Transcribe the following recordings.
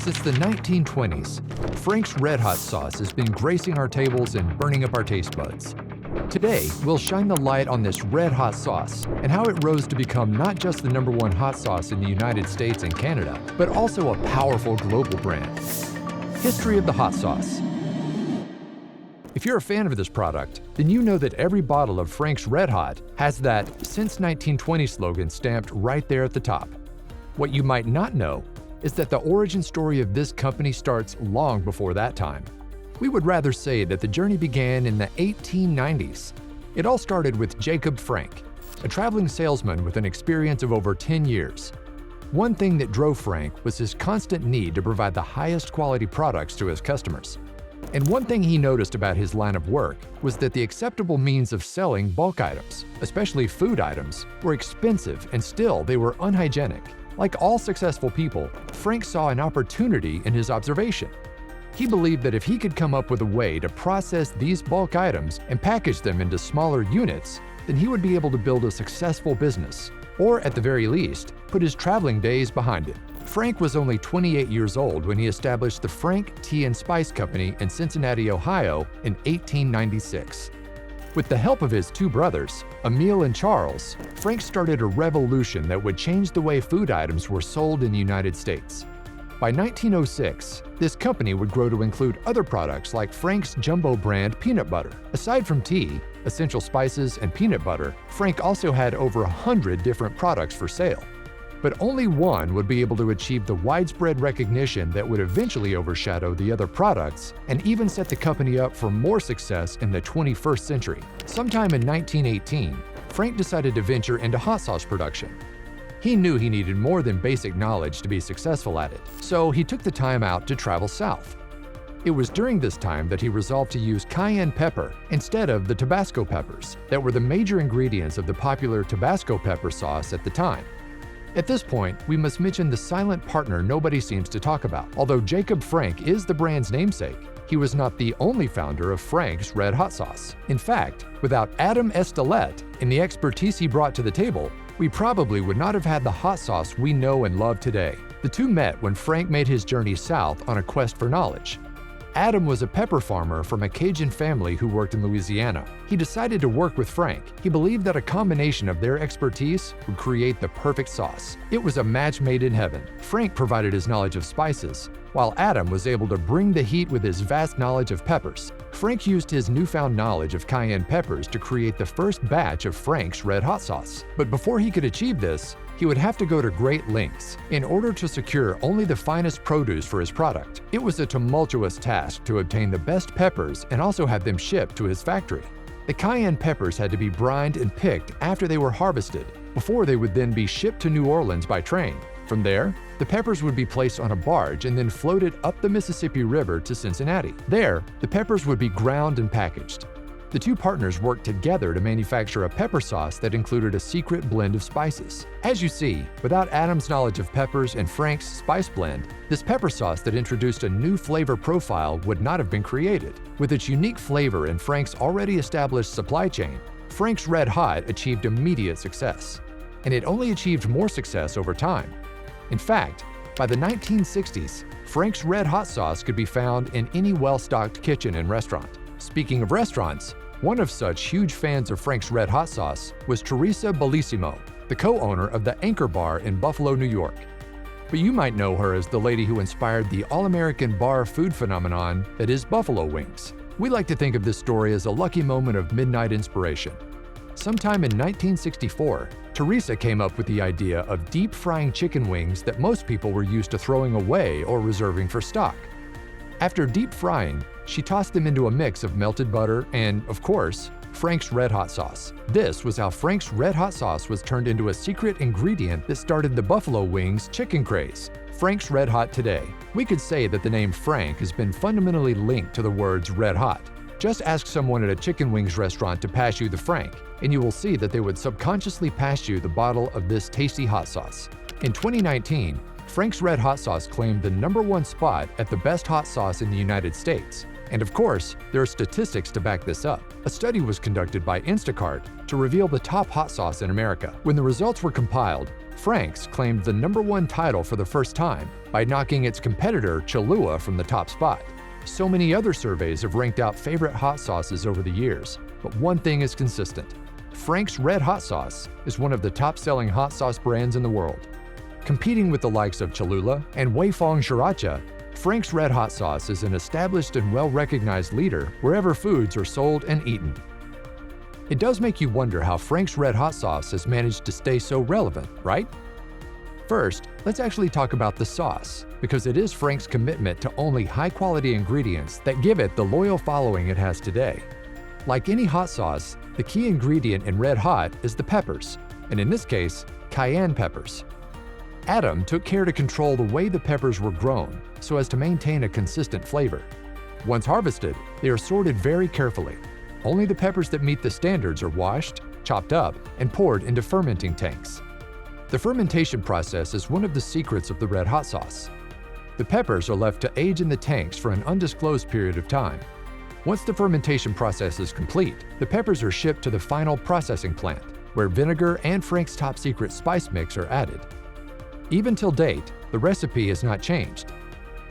Since the 1920s, Frank's RedHot sauce has been gracing our tables and burning up our taste buds. Today, we'll shine the light on this RedHot sauce and how it rose to become not just the #1 hot sauce in the United States and Canada, but also a powerful global brand. History of the hot sauce. If you're a fan of this product, then you know that every bottle of Frank's RedHot has that "Since 1920" slogan stamped right there at the top. What you might not know is that the origin story of this company starts long before that time. We would rather say that the journey began in the 1890s. It all started with Jacob Frank, a traveling salesman with an experience of over 10 years. One thing that drove Frank was his constant need to provide the highest quality products to his customers. And one thing he noticed about his line of work was that the acceptable means of selling bulk items, especially food items, were expensive and still they were unhygienic. Like all successful people, Frank saw an opportunity in his observation. He believed that if he could come up with a way to process these bulk items and package them into smaller units, then he would be able to build a successful business, or at the very least, put his traveling days behind him. Frank was only 28 years old when he established the Frank Tea and Spice Company in Cincinnati, Ohio in 1896. With the help of his two brothers, Emil and Charles, Frank started a revolution that would change the way food items were sold in the United States. By 1906, this company would grow to include other products like Frank's Jumbo brand peanut butter. Aside from tea, essential spices, and peanut butter, Frank also had over 100 different products for sale. But only one would be able to achieve the widespread recognition that would eventually overshadow the other products and even set the company up for more success in the 21st century. Sometime in 1918, Frank decided to venture into hot sauce production. He knew he needed more than basic knowledge to be successful at it, so he took the time out to travel south. It was during this time that he resolved to use cayenne pepper instead of the Tabasco peppers that were the major ingredients of the popular Tabasco pepper sauce at the time. At this point, we must mention the silent partner nobody seems to talk about. Although Jacob Frank is the brand's namesake, he was not the only founder of Frank's Red Hot Sauce. In fact, without Adam Estelette and the expertise he brought to the table, we probably would not have had the hot sauce we know and love today. The two met when Frank made his journey south on a quest for knowledge. Adam was a pepper farmer from a Cajun family who worked in Louisiana. He decided to work with Frank. He believed that a combination of their expertise would create the perfect sauce. It was a match made in heaven. Frank provided his knowledge of spices, while Adam was able to bring the heat with his vast knowledge of peppers. Frank used his newfound knowledge of cayenne peppers to create the first batch of Frank's Red Hot Sauce. But before he could achieve this, he would have to go to great lengths in order to secure only the finest produce for his product. It was a tumultuous task to obtain the best peppers and also have them shipped to his factory. The cayenne peppers had to be brined and picked after they were harvested, before they would then be shipped to New Orleans by train. From there, the peppers would be placed on a barge and then floated up the Mississippi River to Cincinnati. There, the peppers would be ground and packaged. The two partners worked together to manufacture a pepper sauce that included a secret blend of spices. As you see, without Adam's knowledge of peppers and Frank's spice blend, this pepper sauce that introduced a new flavor profile would not have been created. With its unique flavor and Frank's already established supply chain, Frank's Red Hot achieved immediate success. And it only achieved more success over time. In fact, by the 1960s, Frank's Red Hot Sauce could be found in any well-stocked kitchen and restaurant. Speaking of restaurants, one of such huge fans of Frank's Red Hot Sauce was Teresa Bellissimo, the co-owner of the Anchor Bar in Buffalo, New York. But you might know her as the lady who inspired the all-American bar food phenomenon that is buffalo wings. We like to think of this story as a lucky moment of midnight inspiration. Sometime in 1964, Teresa came up with the idea of deep-frying chicken wings that most people were used to throwing away or reserving for stock. After deep frying, she tossed them into a mix of melted butter and, of course, Frank's Red Hot Sauce. This was how Frank's Red Hot Sauce was turned into a secret ingredient that started the buffalo wings chicken craze. Frank's Red Hot today. We could say that the name Frank has been fundamentally linked to the words red hot. Just ask someone at a chicken wings restaurant to pass you the Frank, and you will see that they would subconsciously pass you the bottle of this tasty hot sauce. In 2019, Frank's Red Hot Sauce claimed the #1 spot at the best hot sauce in the United States. And of course, there are statistics to back this up. A study was conducted by Instacart to reveal the top hot sauce in America. When the results were compiled, Frank's claimed the #1 title for the first time by knocking its competitor Cholula from the top spot. So many other surveys have ranked out favorite hot sauces over the years, but one thing is consistent. Frank's Red Hot sauce is one of the top-selling hot sauce brands in the world. Competing with the likes of Cholula and Weifang Sriracha, Frank's Red Hot sauce is an established and well-recognized leader wherever foods are sold and eaten. It does make you wonder how Frank's Red Hot sauce has managed to stay so relevant, right? First, let's actually talk about the sauce, because it is Frank's commitment to only high-quality ingredients that give it the loyal following it has today. Like any hot sauce, the key ingredient in Red Hot is the peppers, and in this case, cayenne peppers. Adam took care to control the way the peppers were grown so as to maintain a consistent flavor. Once harvested, they are sorted very carefully. Only the peppers that meet the standards are washed, chopped up, and poured into fermenting tanks. The fermentation process is one of the secrets of the Red Hot sauce. The peppers are left to age in the tanks for an undisclosed period of time. Once the fermentation process is complete, the peppers are shipped to the final processing plant, where vinegar and Frank's top secret spice mix are added. Even till date, the recipe has not changed.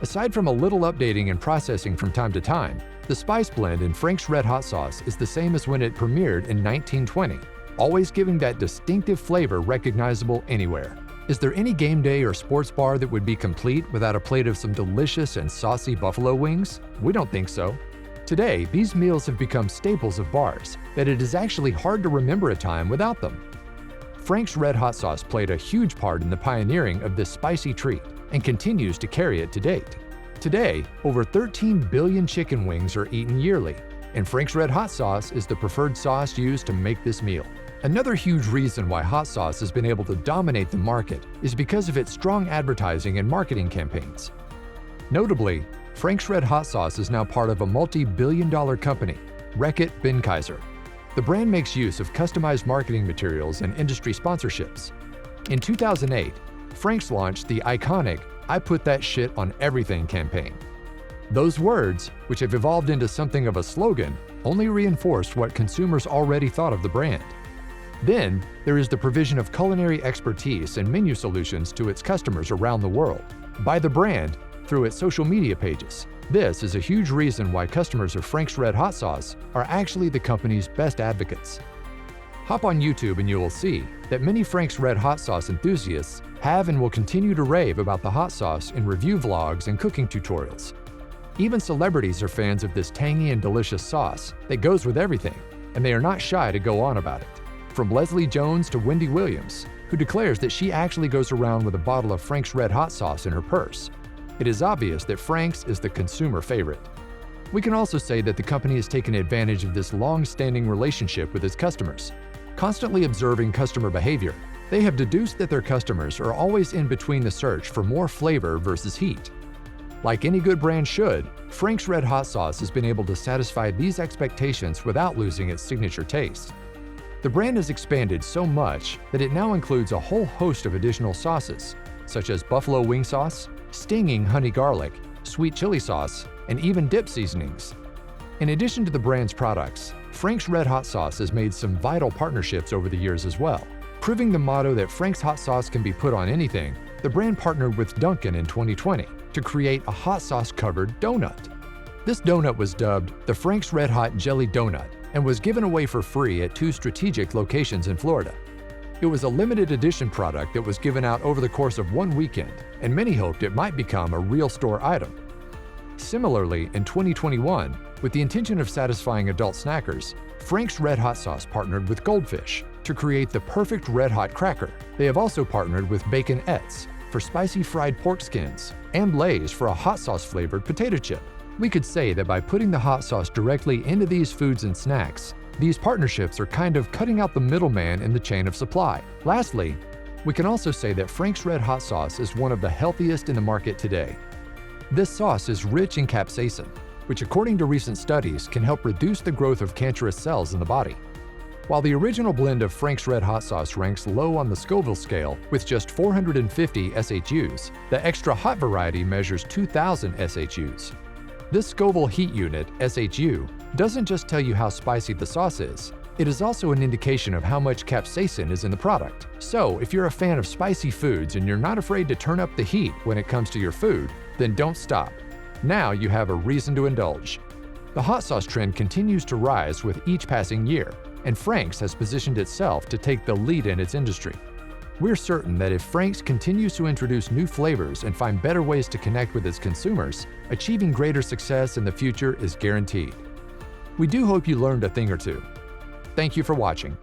Aside from a little updating and processing from time to time, the spice blend in Frank's Red Hot sauce is the same as when it premiered in 1920, always giving that distinctive flavor recognizable anywhere. Is there any game day or sports bar that would be complete without a plate of some delicious and saucy buffalo wings? We don't think so. Today, these meals have become staples of bars that it is actually hard to remember a time without them. Frank's Red Hot sauce played a huge part in the pioneering of this spicy treat and continues to carry it to date. Today, over 13 billion chicken wings are eaten yearly, and Frank's Red Hot sauce is the preferred sauce used to make this meal. Another huge reason why hot sauce has been able to dominate the market is because of its strong advertising and marketing campaigns. Notably, Frank's Red Hot sauce is now part of a multi-billion-dollar company, RedHot Benckiser. The brand makes use of customized marketing materials and industry sponsorships. In 2008, Frank's launched the iconic "I put that shit on everything" campaign. Those words, which have evolved into something of a slogan, only reinforced what consumers already thought of the brand. Then, there is the provision of culinary expertise and menu solutions to its customers around the world, by the brand through its social media pages. This is a huge reason why customers of Frank's Red Hot sauce are actually the company's best advocates. Hop on YouTube and you will see that many Frank's Red Hot sauce enthusiasts have and will continue to rave about the hot sauce in review vlogs and cooking tutorials. Even celebrities are fans of this tangy and delicious sauce that goes with everything, and they are not shy to go on about it. From Leslie Jones to Wendy Williams, who declares that she actually goes around with a bottle of Frank's Red Hot sauce in her purse. It is obvious that Frank's is the consumer favorite. We can also say that the company has taken advantage of this long-standing relationship with its customers. Constantly observing customer behavior, they have deduced that their customers are always in between the search for more flavor versus heat. Like any good brand should, Frank's Red Hot sauce has been able to satisfy these expectations without losing its signature taste. The brand has expanded so much that it now includes a whole host of additional sauces, such as buffalo wing sauce, stinging honey garlic, sweet chili sauce, and even dip seasonings. In addition to the brand's products, Frank's Red Hot sauce has made some vital partnerships over the years as well. Proving the motto that Frank's hot sauce can be put on anything, the brand partnered with Dunkin' in 2020 to create a hot sauce-covered donut. This donut was dubbed the Frank's Red Hot Jelly Donut and was given away for free at 2 strategic locations in Florida. It was a limited edition product that was given out over the course of 1 weekend, and many hoped it might become a real store item. Similarly, in 2021, with the intention of satisfying adult snackers, Frank's Red Hot sauce partnered with Goldfish to create the perfect Red Hot cracker. They have also partnered with Baconettes for spicy fried pork skins and Lay's for a hot sauce-flavored potato chip. We could say that by putting the hot sauce directly into these foods and snacks, these partnerships are kind of cutting out the middleman in the chain of supply. Lastly, we can also say that Frank's Red Hot sauce is one of the healthiest in the market today. This sauce is rich in capsaicin, which according to recent studies can help reduce the growth of cancerous cells in the body. While the original blend of Frank's Red Hot sauce ranks low on the Scoville scale with just 450 SHUs, the extra hot variety measures 2,000 SHUs. This Scoville heat unit, SHU, doesn't just tell you how spicy the sauce is, It is also an indication of how much capsaicin is in the product. So, if you're a fan of spicy foods and you're not afraid to turn up the heat when it comes to your food, then don't stop. Now you have a reason to indulge. The hot sauce trend continues to rise with each passing year, and Frank's has positioned itself to take the lead in its industry. We're certain that if Frank's continues to introduce new flavors and find better ways to connect with its consumers, achieving greater success in the future is guaranteed. We do hope you learned a thing or two. Thank you for watching.